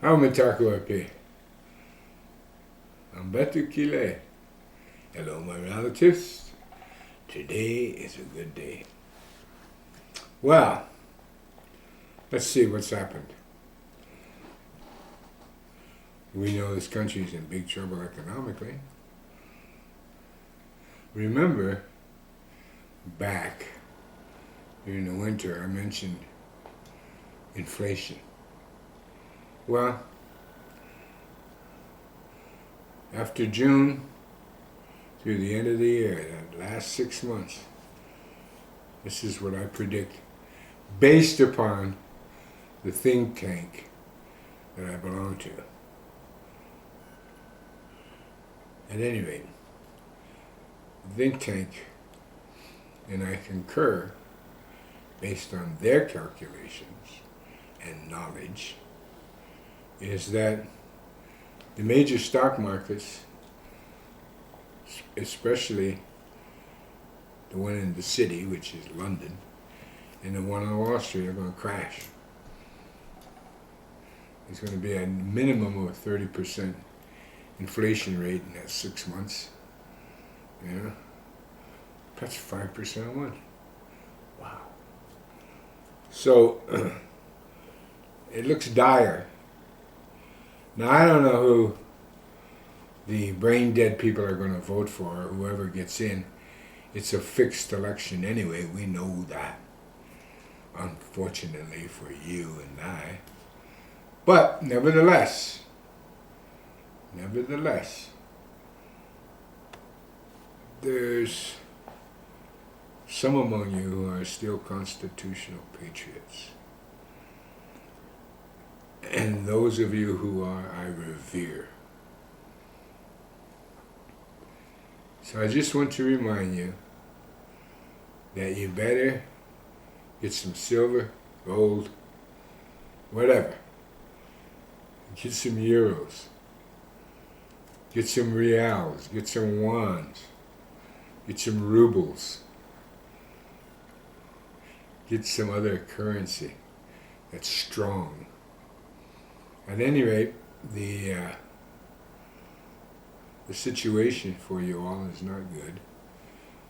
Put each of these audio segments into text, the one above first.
Summer.avi. I'm better Kile. Hello, my relatives. Today is a good day. Well, let's see what's happened. We know this country is in big trouble economically. Remember, back during the winter, I mentioned inflation. Well, after June through the end of the year, that last 6 months, this is what I predict based upon the think tank that I belong to. At any rate, the think tank, and I concur, based on their calculations and knowledge, is that the major stock markets, especially the one in the city, which is London, and the one on Wall Street, are going to crash. It's going to be a minimum of a 30% inflation rate in that 6 months. Yeah, that's 5% a month. Wow. So it looks dire. Now, I don't know who the brain dead people are going to vote for, or whoever gets in. It's a fixed election anyway, we know that. Unfortunately for you and I. But nevertheless, there's some among you who are still constitutional patriots. And those of you who are, I revere. So I just want to remind you that you better get some silver, gold, whatever. Get some euros. Get some reals. Get some wands. Get some rubles. Get some other currency that's strong. At any rate, the situation for you all is not good,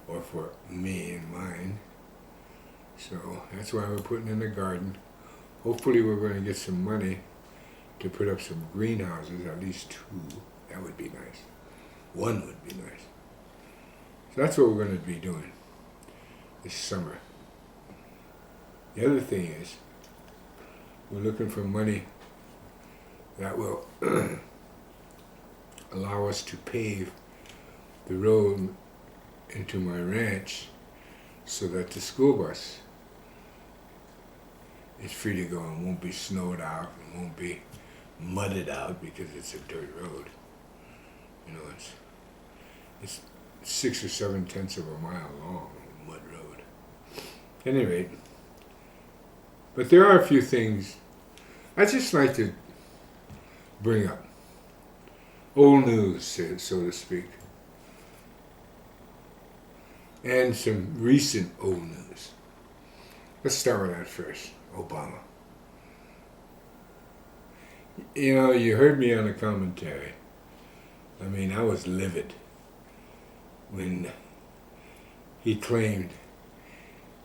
or for me and mine. So that's why we're putting in the garden. Hopefully we're going to get some money to put up some greenhouses, at least 2. That would be nice. 1 would be nice. So that's what we're going to be doing this summer. The other thing is, we're looking for money that will allow us to pave the road into my ranch so that the school bus is free to go and won't be snowed out and won't be mudded out because it's a dirt road. You know, it's 6 or 7 tenths of a mile long, mud road. At any rate, but there are a few things I'd just like to bring up. Old news, so to speak. And some recent old news. Let's start with that first. Obama. You know, you heard me on the commentary. I mean, I was livid when he claimed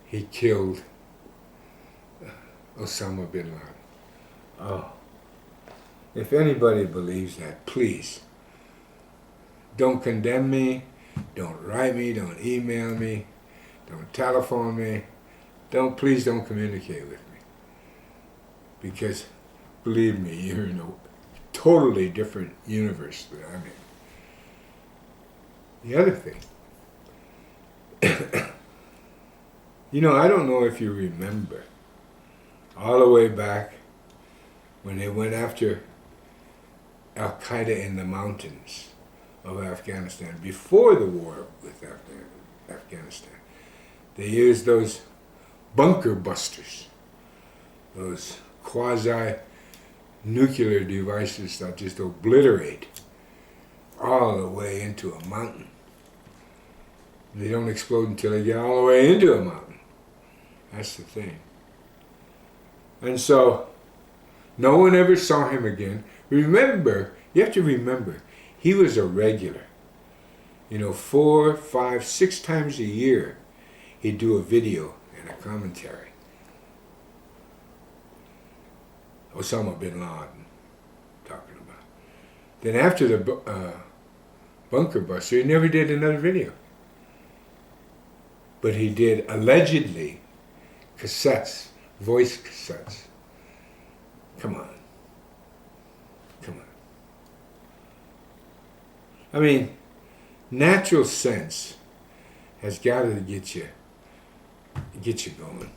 he killed Osama bin Laden. Oh. If anybody believes that, please, don't condemn me, don't write me, don't email me, don't telephone me, please don't communicate with me. Because, believe me, you're in a totally different universe that I'm in. The other thing, you know, I don't know if you remember, all the way back when they went after Al-Qaeda in the mountains of Afghanistan, before the war with Afghanistan. They used those bunker busters, those quasi-nuclear devices that just obliterate all the way into a mountain. They don't explode until they get all the way into a mountain. That's the thing. And so No one ever saw him again. Remember, you have to remember, he was a regular. 4, 5, 6 times a year, he'd do a video and a commentary. Osama bin Laden, talking about. Then after the bunker buster, he never did another video. But he did, allegedly, cassettes, voice cassettes. Come on. I mean, natural sense has got to get you going.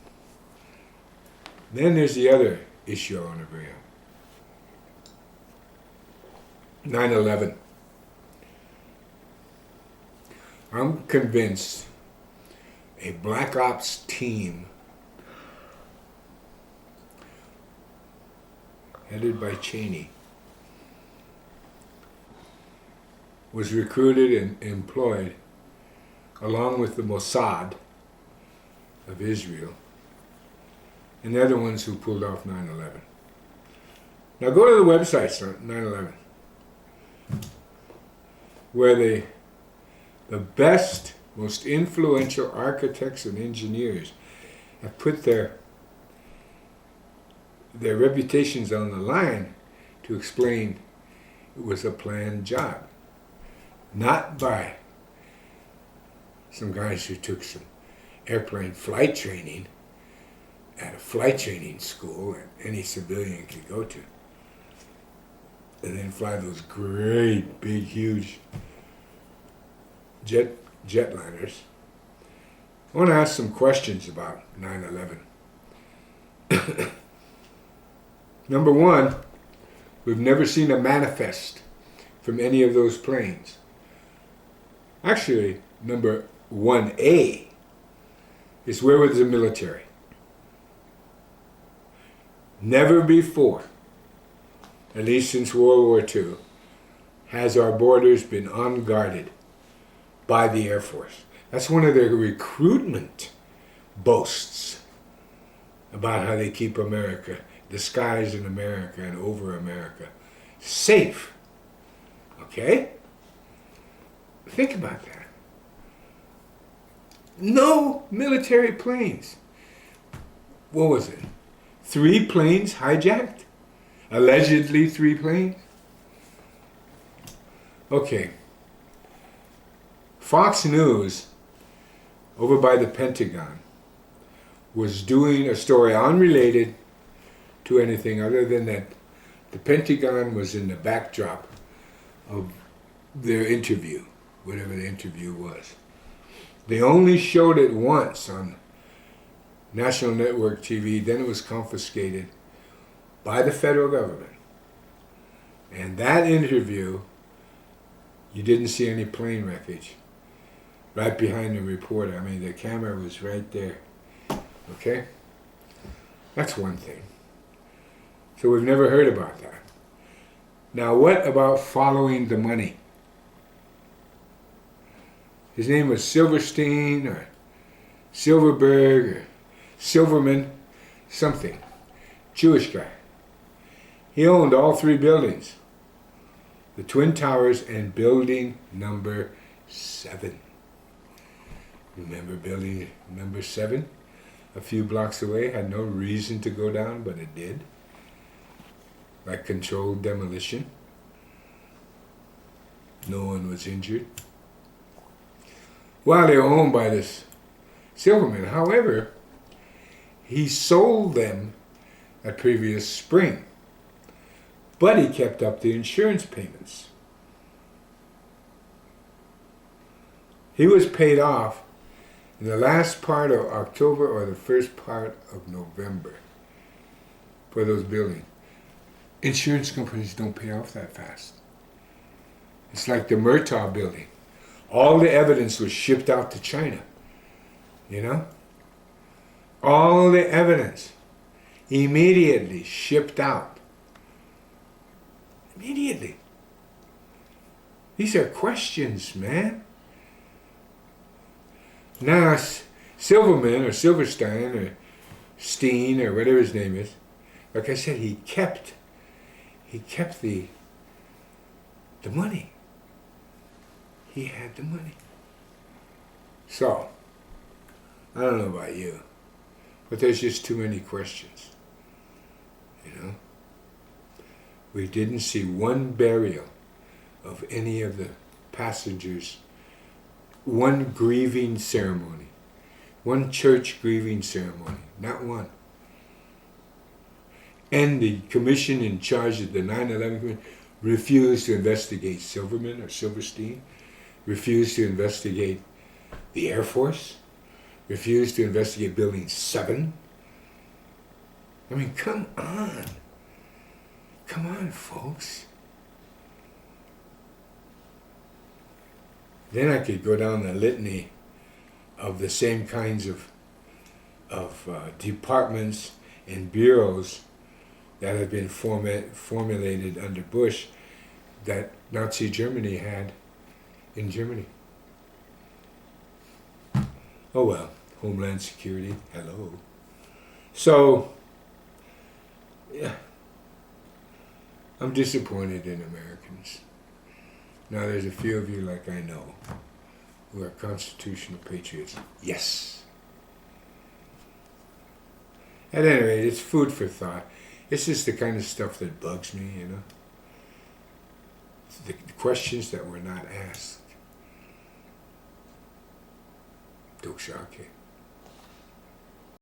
Then there's the other issue I want to bring up. 9/11. I'm convinced a Black Ops team headed by Cheney was recruited and employed along with the Mossad of Israel and they're the ones who pulled off 9/11. Now go to the website, 9/11, where the best, most influential architects and engineers have put their reputations on the line to explain it was a planned job. Not by some guys who took some airplane flight training at a flight training school that any civilian could go to. And then fly those great, big, huge jetliners. I want to ask some questions about 9/11. Number one, we've never seen a manifest from any of those planes. Actually, number 1A is where was the military? Never before, at least since World War II, has our borders been unguarded by the Air Force. That's one of their recruitment boasts about how they keep America, the skies in America and over America, safe. Okay? Think about that. No military planes. What was it? 3 planes hijacked? Allegedly 3 planes? Okay. Fox News, over by the Pentagon, was doing a story unrelated to anything other than that the Pentagon was in the backdrop of their interview, whatever the interview was. They only showed it once on National Network TV, then it was confiscated by the federal government. And that interview, you didn't see any plane wreckage right behind the reporter. I mean, the camera was right there. Okay? That's one thing. So we've never heard about that. Now, what about following the money? His name was Silverstein or Silverberg or Silverman, something. Jewish guy. He owned all 3 buildings. The Twin Towers and building number 7. Remember building number 7? A few blocks away, had no reason to go down, but it did. Like controlled demolition. No one was injured. Well, they were owned by this Silverman. However, he sold them that previous spring. But he kept up the insurance payments. He was paid off in the last part of October or the first part of November for those buildings. Insurance companies don't pay off that fast. It's like the Murtaugh building. All the evidence was shipped out to China. You know? All the evidence immediately shipped out. Immediately. These are questions, man. Now, Silverman or Silverstein or Steen or whatever his name is, like I said, he kept the money. He had the money. So, I don't know about you, but there's just too many questions. You know? We didn't see one burial of any of the passengers, one grieving ceremony, one church grieving ceremony, not one. And the commission in charge of the 9/11 commission refused to investigate Silverman or Silverstein, refused to investigate the Air Force, refused to investigate Building 7. I mean, come on. Come on, folks. Then I could go down the litany of the same kinds of departments and bureaus that have been formulated under Bush that Nazi Germany had in Germany. Oh well, Homeland Security, hello. So, yeah, I'm disappointed in Americans. Now there's a few of you like I know who are constitutional patriots. Yes. At any rate, it's food for thought. This is the kind of stuff that bugs me, you know. The questions that were not asked. Doksake.